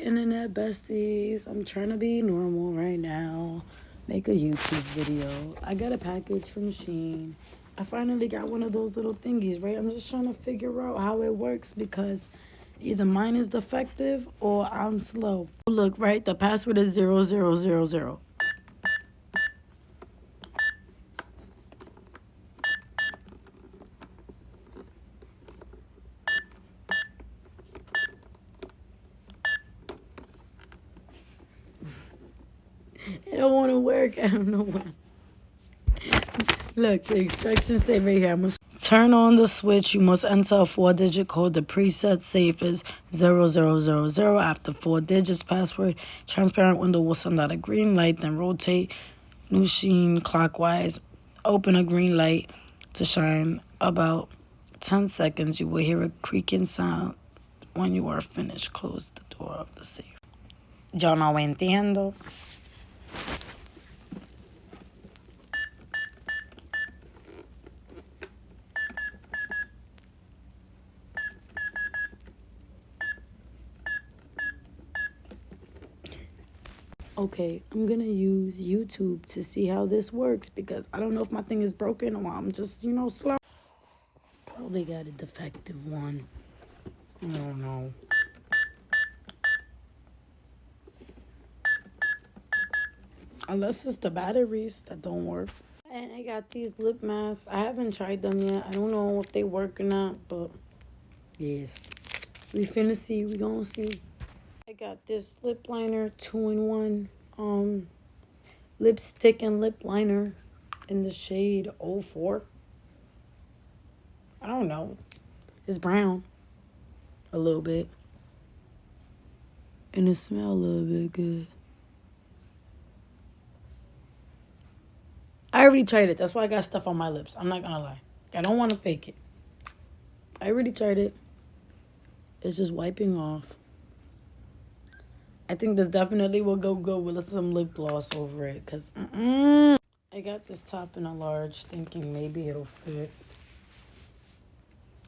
internet besties. I'm trying to be normal right now. Make a YouTube video. I got a package from Shein. I finally got one of those little thingies, right? I'm just trying to figure out how it works because either mine is defective or I'm slow. Look, right? The password is 0000. It don't want to work. I don't know why. Look, the instructions say right here. Turn on the switch. You must enter a 4-digit code. The preset safe is 0000. After 4 digits password, transparent window will send out a green light. Then rotate new Shein clockwise. Open a green light to shine about 10 seconds. You will hear a creaking sound. When you are finished, close the door of the safe. Yo no entiendo. Okay, I'm gonna use YouTube to see how this works because I don't know if my thing is broken or I'm just, slow. Probably got a defective one. I don't know. Unless it's the batteries that don't work. And I got these lip masks. I haven't tried them yet. I don't know if they work or not, but yes. We finna see. We gonna see. I got this lip liner 2-in-1 lipstick and lip liner in the shade 04. I don't know. It's brown a little bit. And it smells a little bit good. I already tried it. That's why I got stuff on my lips. I'm not gonna lie. I don't want to fake it. I already tried it. It's just wiping off. I think this definitely will go good with some lip gloss over it. Because, I got this top in a large thinking maybe it'll fit.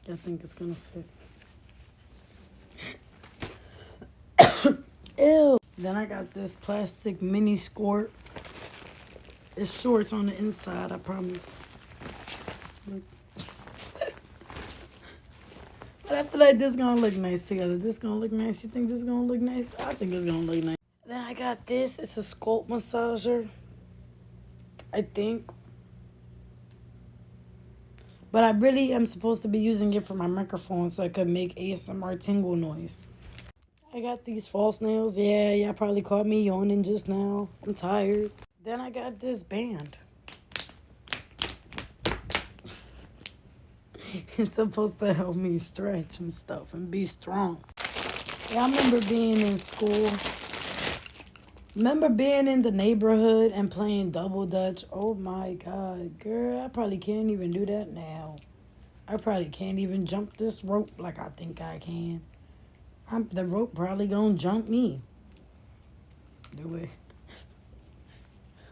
I think it's going to fit. Ew. Then I got this plastic mini skirt. It's shorts on the inside, I promise. Look. But I feel like this gonna look nice together. This gonna look nice. You think this gonna look nice? I think it's gonna look nice. Then I got this. It's a scalp massager. I think. But I really am supposed to be using it for my microphone so I could make ASMR tingle noise. I got these false nails. Yeah, y'all probably caught me yawning just now. I'm tired. Then I got this band. It's supposed to help me stretch and stuff and be strong. Yeah, I remember being in school. Remember being in the neighborhood and playing double dutch. Oh my God, girl, I probably can't even do that now. I probably can't even jump this rope like I think I can. The rope probably gonna jump me. Do it.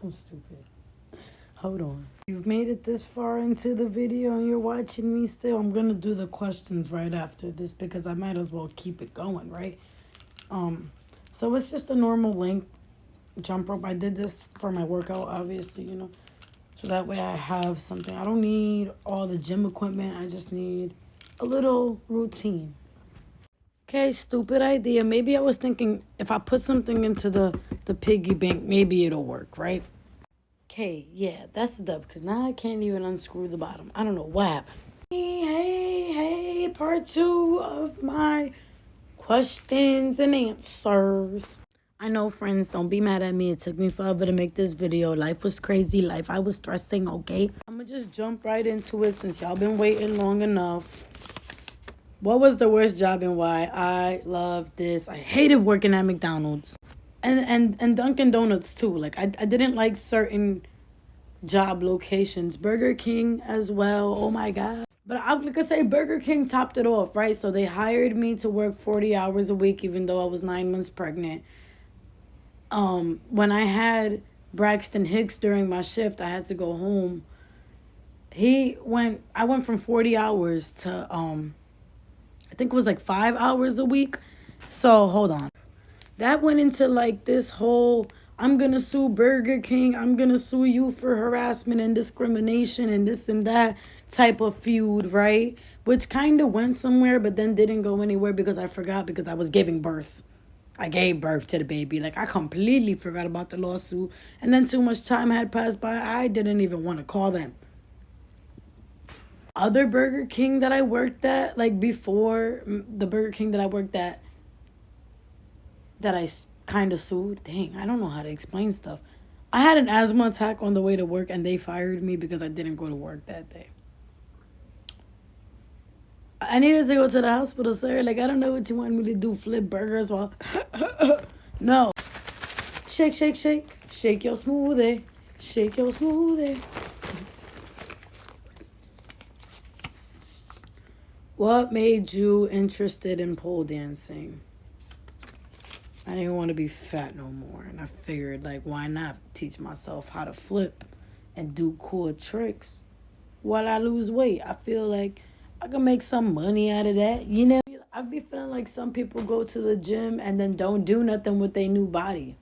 I'm stupid. Hold on. You've made it this far into the video and you're watching me still. I'm going to do the questions right after this because I might as well keep it going, right? So it's just a normal length jump rope. I did this for my workout, obviously, So that way I have something. I don't need all the gym equipment. I just need a little routine. Okay, stupid idea. Maybe I was thinking if I put something into the piggy bank, maybe it'll work, right? Okay, yeah, that's the dub, because now I can't even unscrew the bottom. I don't know what happened. Hey, part 2 of my questions and answers. I know, friends, don't be mad at me. It took me forever to make this video. Life was crazy. I was stressing, okay? I'm going to just jump right into it since y'all been waiting long enough. What was the worst job and why? I love this. I hated working at McDonald's. And Dunkin' Donuts too. Like I didn't like certain job locations. Burger King as well. Oh my God. But I could say Burger King topped it off, right? So they hired me to work 40 hours a week even though I was 9 months pregnant. When I had Braxton Hicks during my shift, I had to go home. I went from 40 hours to I think it was like 5 hours a week. So hold on. That went into like this whole I'm gonna sue Burger King, I'm gonna sue you for harassment and discrimination and this and that type of feud, right? Which kind of went somewhere, but then didn't go anywhere because I forgot because I was giving birth. I gave birth to the baby. Like, I completely forgot about the lawsuit. And then too much time had passed by. I didn't even want to call them. Other Burger King that I worked at, like before the Burger King that I worked at, that I kind of sued. Dang, I don't know how to explain stuff. I had an asthma attack on the way to work and they fired me because I didn't go to work that day. I needed to go to the hospital, sir. Like, I don't know what you want me to do. Flip burgers while... No. Shake, shake, shake. Shake your smoothie. Shake your smoothie. What made you interested in pole dancing? I didn't want to be fat no more. And I figured, like, why not teach myself how to flip and do cool tricks while I lose weight? I feel like I can make some money out of that. You know, I be feeling like some people go to the gym and then don't do nothing with their new body.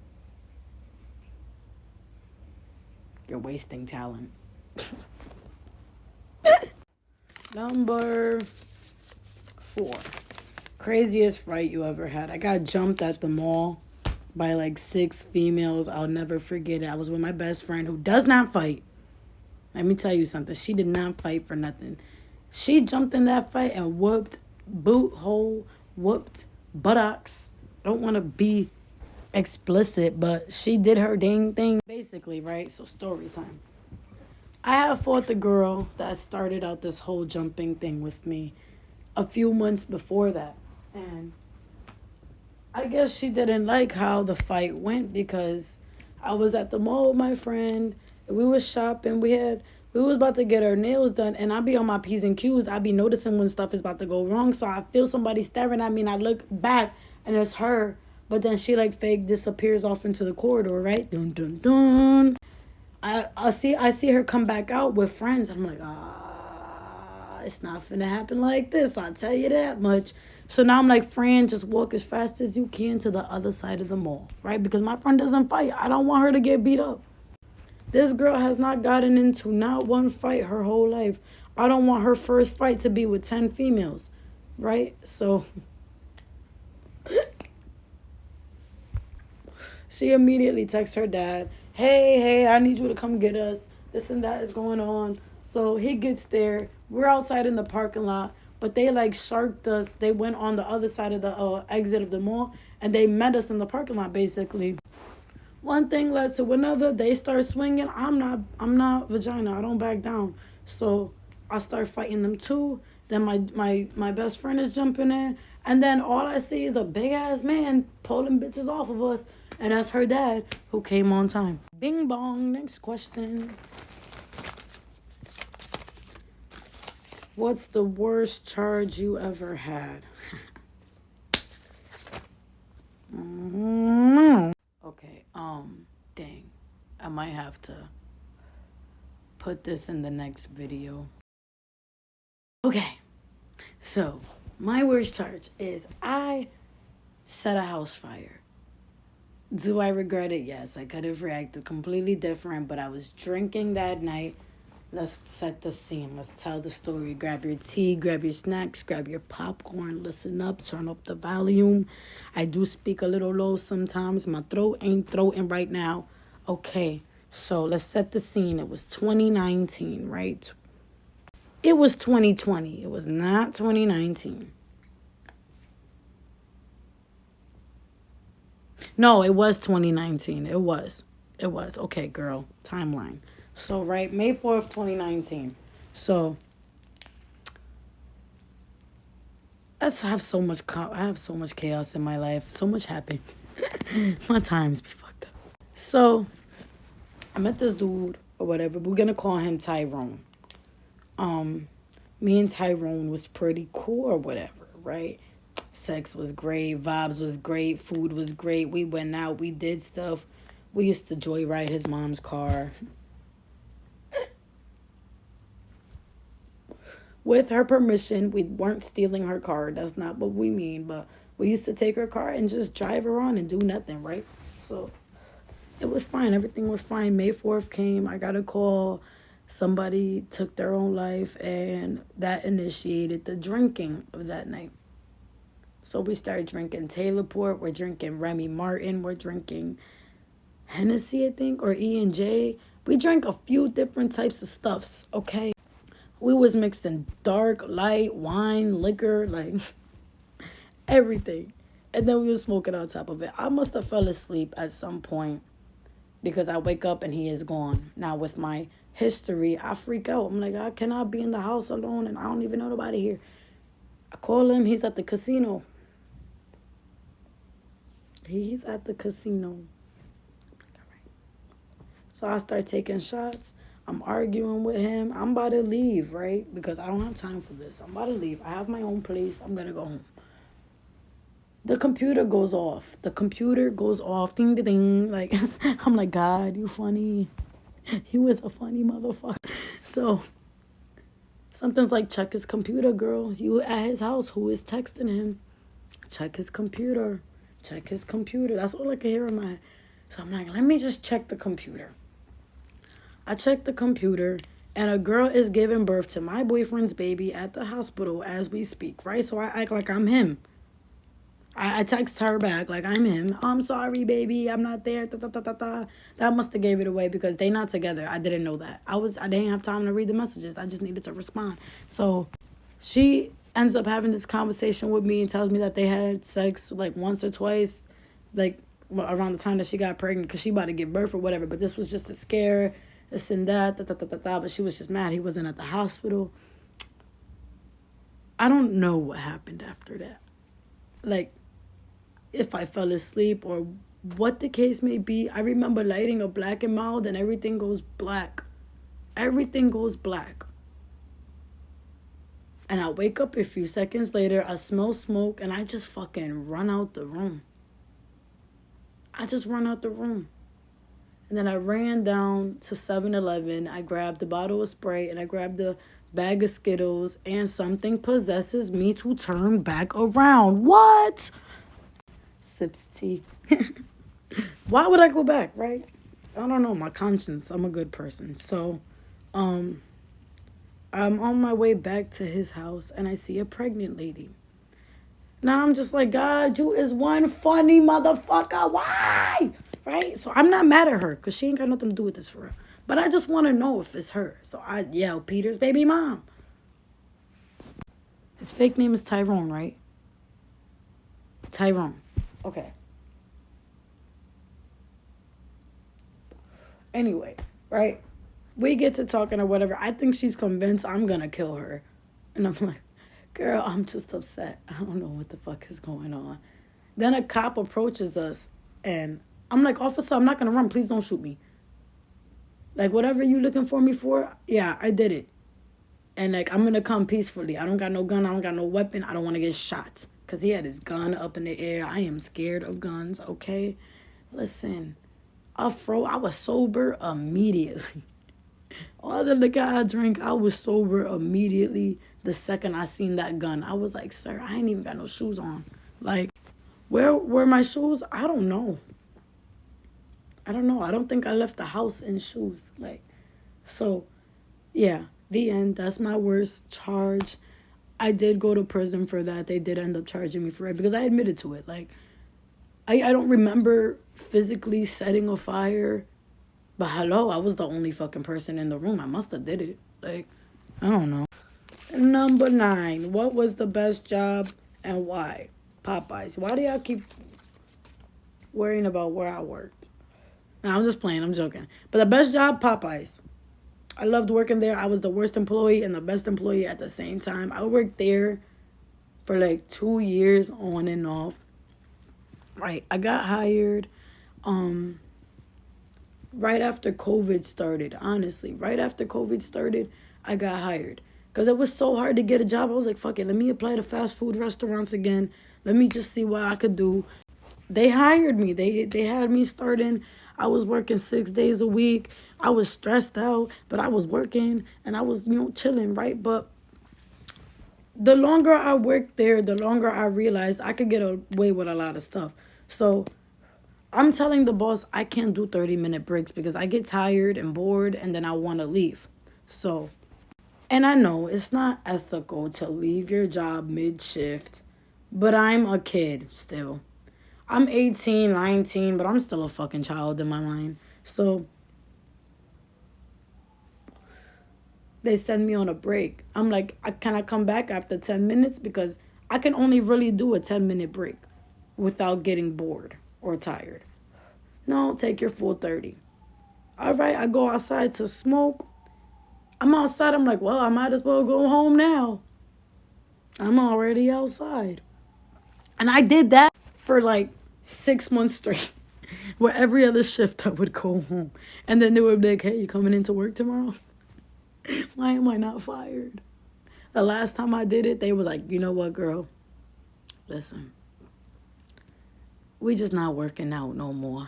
You're wasting talent. Number 4. Craziest fight you ever had. I got jumped at the mall by like 6 females. I'll never forget it. I was with my best friend who does not fight. Let me tell you something. She did not fight for nothing. She jumped in that fight and whooped boot hole, whooped buttocks. I don't want to be explicit, but she did her dang thing. Basically, right? So story time. I have fought the girl that started out this whole jumping thing with me a few months before that. And I guess she didn't like how the fight went because I was at the mall with my friend. We was shopping. We was about to get our nails done, and I be on my P's and Q's. I be noticing when stuff is about to go wrong. So I feel somebody staring at me, and I look back, and it's her. But then she like fake disappears off into the corridor, right? Dun dun dun. I see her come back out with friends. I'm like, it's not finna happen like this. I'll tell you that much. So now I'm like, friend, just walk as fast as you can to the other side of the mall, right? Because my friend doesn't fight. I don't want her to get beat up. This girl has not gotten into not one fight her whole life. I don't want her first fight to be with 10 females, right? So she immediately texts her dad, hey, I need you to come get us. This and that is going on. So he gets there. We're outside in the parking lot, but they like sharked us. They went on the other side of the exit of the mall, and they met us in the parking lot, basically. One thing led to another. They start swinging. I'm not vagina. I don't back down. So I start fighting them too. Then my best friend is jumping in. And then all I see is a big ass man pulling bitches off of us. And that's her dad who came on time. Bing bong. Next question. What's the worst charge you ever had? Okay, dang. I might have to put this in the next video. Okay, so my worst charge is I set a house fire. Do I regret it? Yes, I could have reacted completely different, but I was drinking that night. Let's set the scene. Let's tell the story. Grab your tea, grab your snacks, grab your popcorn, listen up, turn up the volume. I do speak a little low sometimes. My throat ain't throating right now. Okay, so let's set the scene. It was 2019, right? It was 2020. It was not 2019. No, it was 2019. It was. Okay, girl. Timeline. So, right, May 4th, 2019. So, I have so much chaos in my life. So much happened. My times be fucked up. So, I met this dude or whatever. We're going to call him Tyrone. Me and Tyrone was pretty cool or whatever, right? Sex was great. Vibes was great. Food was great. We went out. We did stuff. We used to joyride his mom's car. With her permission, we weren't stealing her car. That's not what we mean. But We used to take her car and just drive her on and do nothing, right? So it was fine. Everything was fine. May 4th came. I got a call. Somebody took their own life, and that initiated the drinking of that night. So we started drinking Taylor Port. We're drinking Remy Martin. We're drinking Hennessy, I think, or E&J. We drank a few different types of stuffs, okay? We was mixing dark, light, wine, liquor, like everything. And then we was smoking on top of it. I must have fell asleep at some point because I wake up and he is gone. Now with my history, I freak out. I'm like, I cannot be in the house alone and I don't even know nobody here. I call him. He's at the casino. He's at the casino. So I start taking shots. I'm arguing with him. I'm about to leave, right? Because I don't have time for this. I'm about to leave. I have my own place. I'm going to go home. The computer goes off. The computer goes off. Ding, ding, ding. Like, I'm like, God, you funny. You is a funny motherfucker. So something's like, check his computer, girl. You at his house. Who is texting him? Check his computer. Check his computer. That's all I can hear in my head. So I'm like, let me just check the computer. I checked the computer, and a girl is giving birth to my boyfriend's baby at the hospital as we speak, right? So I act like I'm him. I text her back like I'm him. I'm sorry, baby. I'm not there. Da, da, da, da, da. That must have gave it away because they not together. I didn't know that. I didn't have time to read the messages. I just needed to respond. So she ends up having this conversation with me and tells me that they had sex like once or twice, like around the time that she got pregnant because she about to give birth or whatever. But this was just a scare. This and that, da, da, da, da, da, but she was just mad he wasn't at the hospital. I don't know what happened after that. Like, if I fell asleep or what the case may be, I remember lighting a black and mild and everything goes black. Everything goes black. And I wake up a few seconds later, I smell smoke, and I just fucking run out the room. I just run out the room. And then I ran down to 7-Eleven. I grabbed a bottle of spray and I grabbed a bag of Skittles. And something possesses me to turn back around. What? Sips tea. Why would I go back, right? I don't know. My conscience. I'm a good person. So, I'm on my way back to his house and I see a pregnant lady. Now I'm just like, God, you is one funny motherfucker. Why? Right? So I'm not mad at her because she ain't got nothing to do with this for her. But I just want to know if it's her. So I yell, Peter's baby mom. His fake name is Tyrone, right? Tyrone. Okay. Anyway, right? We get to talking or whatever. I think she's convinced I'm going to kill her. And I'm like, girl, I'm just upset. I don't know what the fuck is going on. Then a cop approaches us and I'm like, officer, I'm not going to run. Please don't shoot me. Like, whatever you looking for me for, yeah, I did it. And, like, I'm going to come peacefully. I don't got no gun. I don't got no weapon. I don't want to get shot. Because he had his gun up in the air. I am scared of guns, okay? Listen, I was sober immediately. All the liquor I drank, I was sober immediately the second I seen that gun. I was like, sir, I ain't even got no shoes on. Like, where were my shoes? I don't know. I don't think I left the house in shoes. Like, so, yeah, the end. That's my worst charge. I did go to prison for that. They did end up charging me for it because I admitted to it. Like, I don't remember physically setting a fire. But hello, I was the only fucking person in the room. I must have did it. Like, I don't know. Number 9. What was the best job and why? Popeyes. Why do y'all keep worrying about where I worked? No, I'm just playing. I'm joking. But the best job, Popeyes. I loved working there. I was the worst employee and the best employee at the same time. I worked there for like 2 years on and off. Right. I got hired right after COVID started, honestly. Right after COVID started, I got hired. Because it was so hard to get a job. I was like, fuck it. Let me apply to fast food restaurants again. Let me just see what I could do. They hired me. They had me starting. I was working 6 days a week. I was stressed out, but I was working and I was, chilling, right? But The longer I worked there, the longer I realized I could get away with a lot of stuff. So I'm telling the boss I can't do 30-minute breaks because I get tired and bored and then I want to leave. So, and I know it's not ethical to leave your job mid shift, but I'm a kid still. I'm 18, 19, but I'm still a fucking child in my mind. So they send me on a break. I'm like, can I come back after 10 minutes? Because I can only really do a 10-minute break without getting bored or tired. No, take your full 30. All right, I go outside to smoke. I'm outside. I'm like, well, I might as well go home now. I'm already outside. And I did that for like 6 months straight. Where every other shift I would go home. And then they would be like, hey, you coming into work tomorrow? Why am I not fired? The last time I did it, they was like, you know what, girl? Listen, we just not working out no more.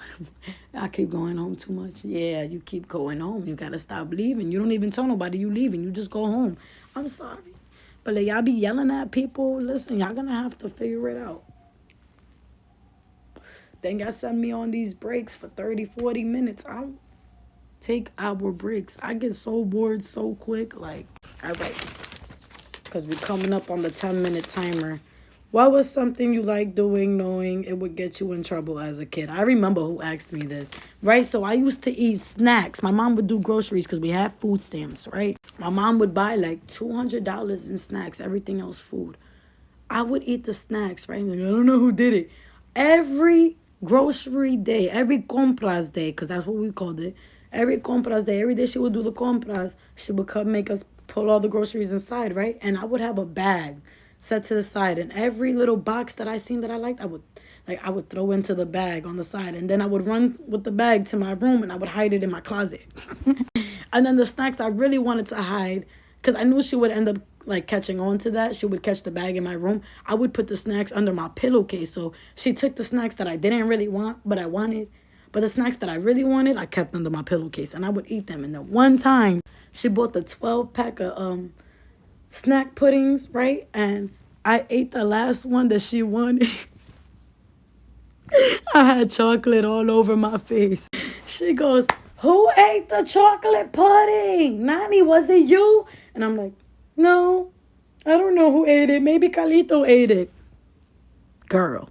I keep going home too much. Yeah, you keep going home. You got to stop leaving. You don't even tell nobody you leaving. You just go home. I'm sorry. But like, y'all be yelling at people. Listen, y'all going to have to figure it out. Then y'all send me on these breaks for 30, 40 minutes. I don't take our breaks. I get so bored so quick. Like, all right. Because we're coming up on the 10-minute timer. What was something you like doing knowing it would get you in trouble as a kid? I remember who asked me this, right? So I used to eat snacks. My mom would do groceries because we had food stamps, right? My mom would buy like $200 in snacks, everything else food. I would eat the snacks, right? Like, I don't know who did it. Every grocery day, every compras day, because that's what we called it. Every compras day, every day she would do the compras. She would come make us pull all the groceries inside, right? And I would have a bag set to the side, and every little box that I seen that I liked, I would throw into the bag on the side, and then I would run with the bag to my room and I would hide it in my closet. And then the snacks I really wanted to hide, because I knew she would end up like catching on to that. She would catch the bag in my room. I would put the snacks under my pillowcase. So she took the snacks that I didn't really want, but I wanted. But the snacks that I really wanted, I kept under my pillowcase, and I would eat them. And then one time, she bought the 12-pack of snack puddings, right? And I ate the last one that she wanted. I had chocolate all over my face. She goes, who ate the chocolate pudding? Nani, was it you? And I'm like, no, I don't know who ate it. Maybe Carlito ate it. Girl,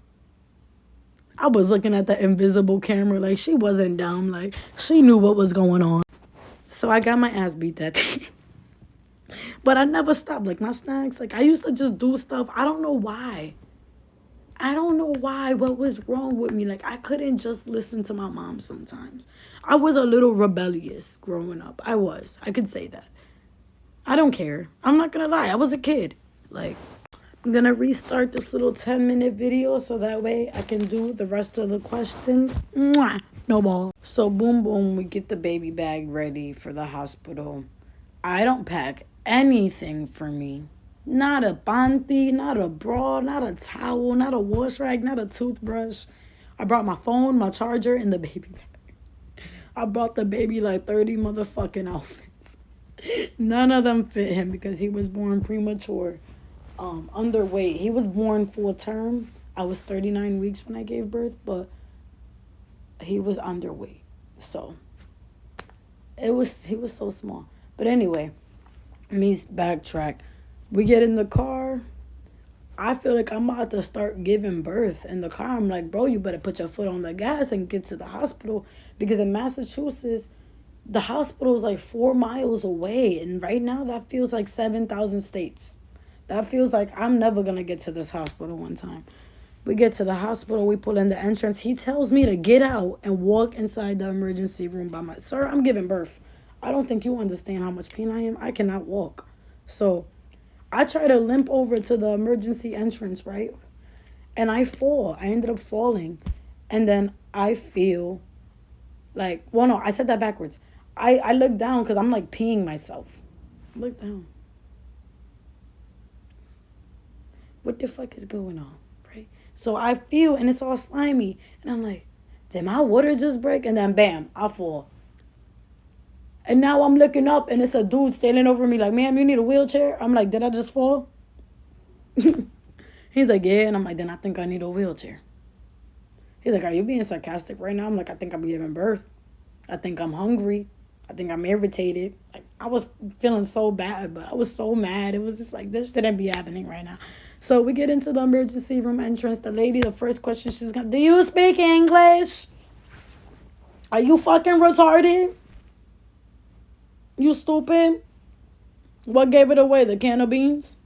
I was looking at the invisible camera like she wasn't dumb. Like, she knew what was going on. So I got my ass beat that day. But I never stopped. Like, my snacks, like, I used to just do stuff. I don't know why. What was wrong with me? Like, I couldn't just listen to my mom sometimes. I was a little rebellious growing up. I could say that. I don't care. I'm not gonna lie. I was a kid. Like, I'm gonna restart this little 10-minute video so that way I can do the rest of the questions. Mwah! No ball. So boom, boom, we get the baby bag ready for the hospital. I don't pack anything for me. Not a panty, not a bra, not a towel, not a wash rag, not a toothbrush. I brought my phone, my charger, and the baby bag. I brought the baby like 30 motherfucking outfits. None of them fit him because he was born premature, underweight. He was born full term. I was 39 weeks when I gave birth, but he was underweight. So he was so small. But anyway, let me backtrack. We get in the car. I feel like I'm about to start giving birth in the car. I'm like, bro, you better put your foot on the gas and get to the hospital. Because in Massachusetts, the hospital is like 4 miles away. And right now, that feels like 7,000 states. That feels like I'm never going to get to this hospital one time. We get to the hospital. We pull in the entrance. He tells me to get out and walk inside the emergency room by myself. Sir, I'm giving birth. I don't think you understand how much pain I am. I cannot walk. So I try to limp over to the emergency entrance, right? And I fall. I ended up falling. And then I feel like, well, no, I said that backwards. I look down because I'm like peeing myself. Look down. What the fuck is going on, right? So I feel, and it's all slimy. And I'm like, did my water just break? And then bam, I fall. And now I'm looking up and it's a dude standing over me like, ma'am, you need a wheelchair? I'm like, did I just fall? He's like, yeah. And I'm like, then I think I need a wheelchair. He's like, are you being sarcastic right now? I'm like, I think I'm giving birth. I think I'm hungry. I think I'm irritated. Like, I was feeling so bad, but I was so mad. It was just like, this shouldn't be happening right now. So we get into the emergency room entrance. The lady, the first question she's going to, do you speak English? Are you fucking retarded? You stupid? What gave it away? The can of beans?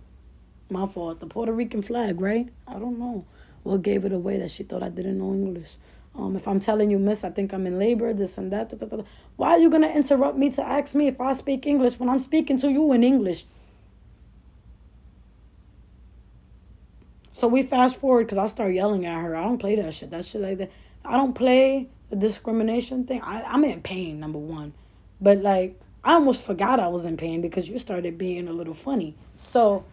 My fault. The Puerto Rican flag, right? I don't know what gave it away that she thought I didn't know English. If I'm telling you, miss, I think I'm in labor, this and that. Da, da, da. Why are you going to interrupt me to ask me if I speak English when I'm speaking to you in English? So we fast forward because I start yelling at her. I don't play that shit. That shit like that. I don't play the discrimination thing. I'm in pain, number one. But like, I almost forgot I was in pain because you started being a little funny. So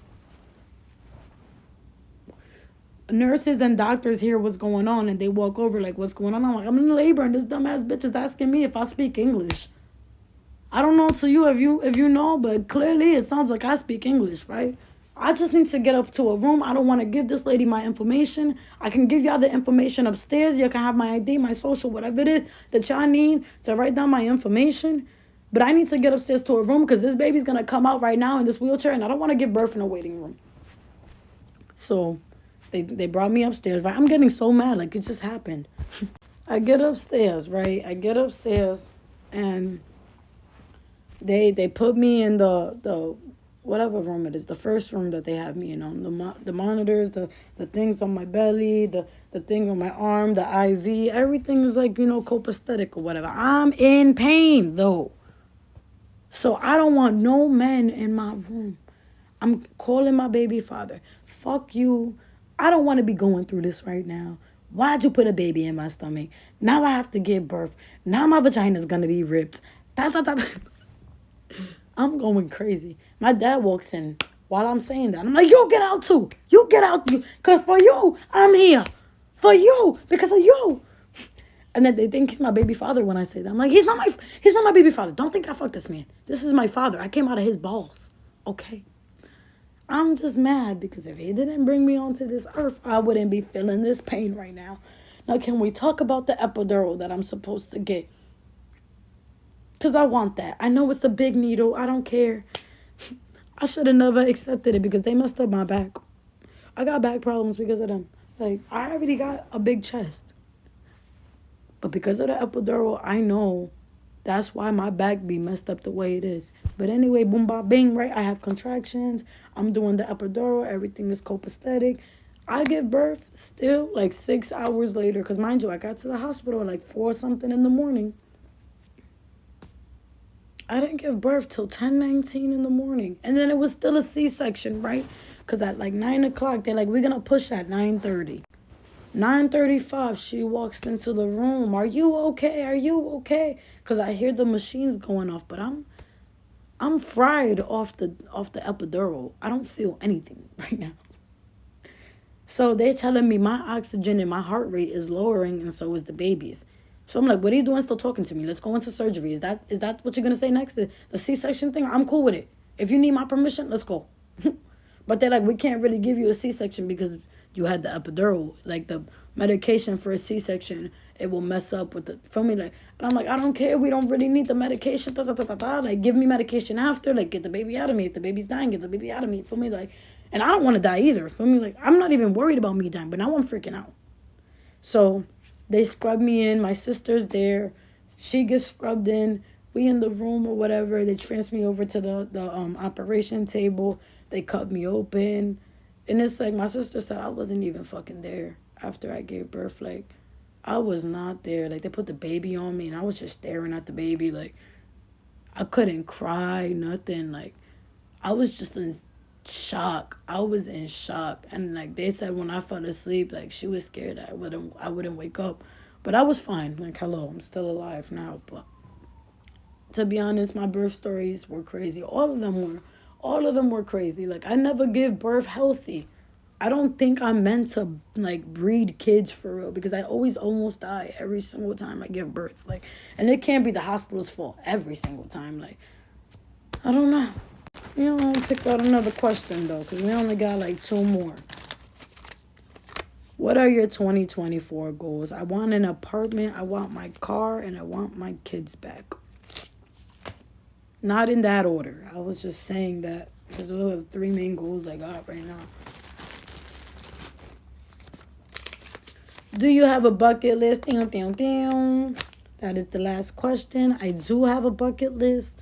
nurses and doctors hear what's going on and they walk over like, what's going on? I'm like, I'm in labor and this dumbass bitch is asking me if I speak English. I don't know to you if you know, but clearly it sounds like I speak English, right? I just need to get up to a room. I don't want to give this lady my information. I can give y'all the information upstairs. You can have my ID, my social, whatever it is that y'all need to write down my information. But I need to get upstairs to a room because this baby's going to come out right now in this wheelchair and I don't want to give birth in a waiting room. So they brought me upstairs, right? I'm getting so mad. Like, it just happened. I get upstairs, right? I get upstairs and they put me in the whatever room it is, the first room that they have me in, on the monitors, the things on my belly, the thing on my arm, the IV, everything is like, copacetic or whatever. I'm in pain though. So I don't want no men in my room. I'm calling my baby father. Fuck you. I don't want to be going through this right now. Why'd you put a baby in my stomach? Now I have to give birth. Now my vagina's gonna be ripped. I'm going crazy. My dad walks in while I'm saying that. I'm like, you get out too. You get out. Because for you, I'm here. For you. Because of you. And then they think he's my baby father when I say that. I'm like, he's not my baby father. Don't think I fucked this man. This is my father. I came out of his balls. Okay? I'm just mad because if he didn't bring me onto this earth, I wouldn't be feeling this pain right now. Now, can we talk about the epidural that I'm supposed to get? Because I want that. I know it's a big needle. I don't care. I should have never accepted it because they messed up my back. I got back problems because of them. Like, I already got a big chest. But because of the epidural, I know that's why my back be messed up the way it is. But anyway, boom, ba, bing, right? I have contractions. I'm doing the epidural. Everything is copacetic. I give birth still like 6 hours later. Because mind you, I got to the hospital at like 4 something in the morning. I didn't give birth till 10:19 in the morning. And then it was still a C-section, right? Because at like 9 o'clock, they're like, we're going to push at 9:30. 9:35, she walks into the room. Are you okay? Are you okay? Because I hear the machines going off, but I'm fried off the epidural. I don't feel anything right now. So they're telling me my oxygen and my heart rate is lowering, and so is the baby's. So I'm like, what are you doing still talking to me? Let's go into surgery. Is that what you're going to say next? The C-section thing? I'm cool with it. If you need my permission, let's go. But they're like, we can't really give you a C-section because you had the epidural. Like, the medication for a C-section, it will mess up with the, feel me? Like, and I'm like, I don't care. We don't really need the medication. Like, give me medication after. Like, get the baby out of me. If the baby's dying, get the baby out of me. Feel me? Like, and I don't want to die either. Feel me? Like, I'm not even worried about me dying, but now I'm freaking out. So they scrub me in. My sister's there. She gets scrubbed in. We in the room or whatever. They transfer me over to the operation table. They cut me open. And it's like my sister said I wasn't even fucking there after I gave birth. Like, I was not there. Like, they put the baby on me and I was just staring at the baby. Like, I couldn't cry, nothing. Like, I was just in shock. I was in shock. And like they said when I fell asleep, like she was scared that I wouldn't wake up. But I was fine. Like, hello, I'm still alive now. But to be honest, my birth stories were crazy. All of them were crazy. Like, I never give birth healthy. I don't think I'm meant to like breed kids for real because I always almost die every single time I give birth. Like, and it can't be the hospital's fault every single time. Like, I don't know. You know, pick out another question though, because we only got like 2 more. What are your 2024 goals? I want an apartment, I want my car, and I want my kids back. Not in that order. I was just saying that because those are the 3 main goals I got right now. Do you have a bucket list? That is the last question. I do have a bucket list.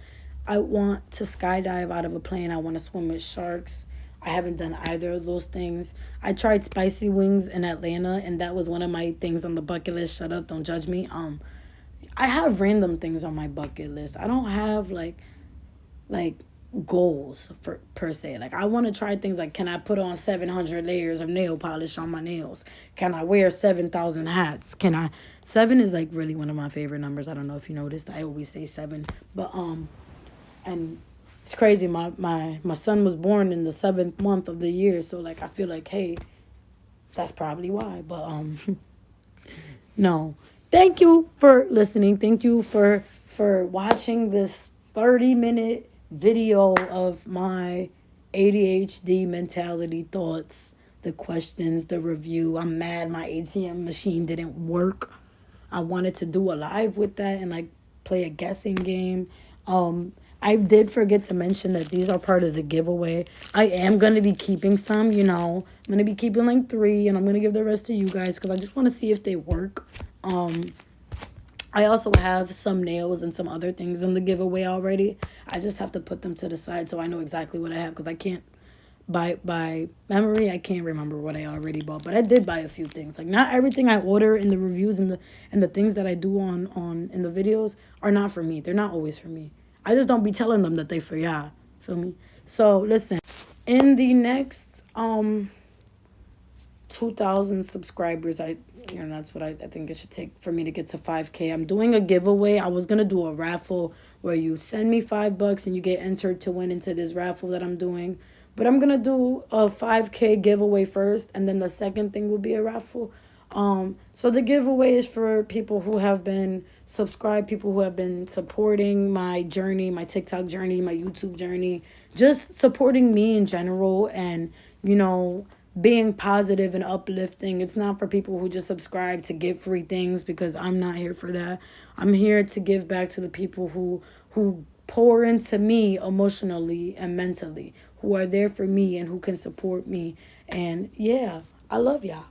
I want to skydive out of a plane. I want to swim with sharks. I haven't done either of those things. I tried spicy wings in Atlanta, and that was one of my things on the bucket list. Shut up, don't judge me. I have random things on my bucket list. I don't have like goals for per se. Like I want to try things like, can I put on 700 layers of nail polish on my nails? Can I wear 7,000 hats? Can I 7 is like really one of my favorite numbers. I don't know if you noticed. I always say 7. But and it's crazy. My son was born in the 7th month of the year, so like I feel like, hey, that's probably why. But no. Thank you for listening. Thank you for watching this 30-minute video of my ADHD mentality thoughts, the questions, the review. I'm mad my ATM machine didn't work. I wanted to do a live with that and like play a guessing game. I did forget to mention that these are part of the giveaway. I am going to be keeping some, you know. I'm going to be keeping like 3 and I'm going to give the rest to you guys because I just want to see if they work. I also have some nails and some other things in the giveaway already. I just have to put them to the side so I know exactly what I have because I can't, by memory, I can't remember what I already bought. But I did buy a few things. Like not everything I order in the reviews and the things that I do on in the videos are not for me. They're not always for me. I just don't be telling them that they for y'all. Feel me? So listen, in the next 2,000 subscribers, that's what I think it should take for me to get to 5K. I'm doing a giveaway. I was gonna do a raffle where you send me $5 and you get entered to win into this raffle that I'm doing. But I'm gonna do a 5K giveaway first, and then the second thing will be a raffle. So the giveaway is for people who have been subscribed, people who have been supporting my journey, my TikTok journey, my YouTube journey, just supporting me in general and, you know, being positive and uplifting. It's not for people who just subscribe to get free things because I'm not here for that. I'm here to give back to the people who pour into me emotionally and mentally, who are there for me and who can support me. And yeah, I love y'all.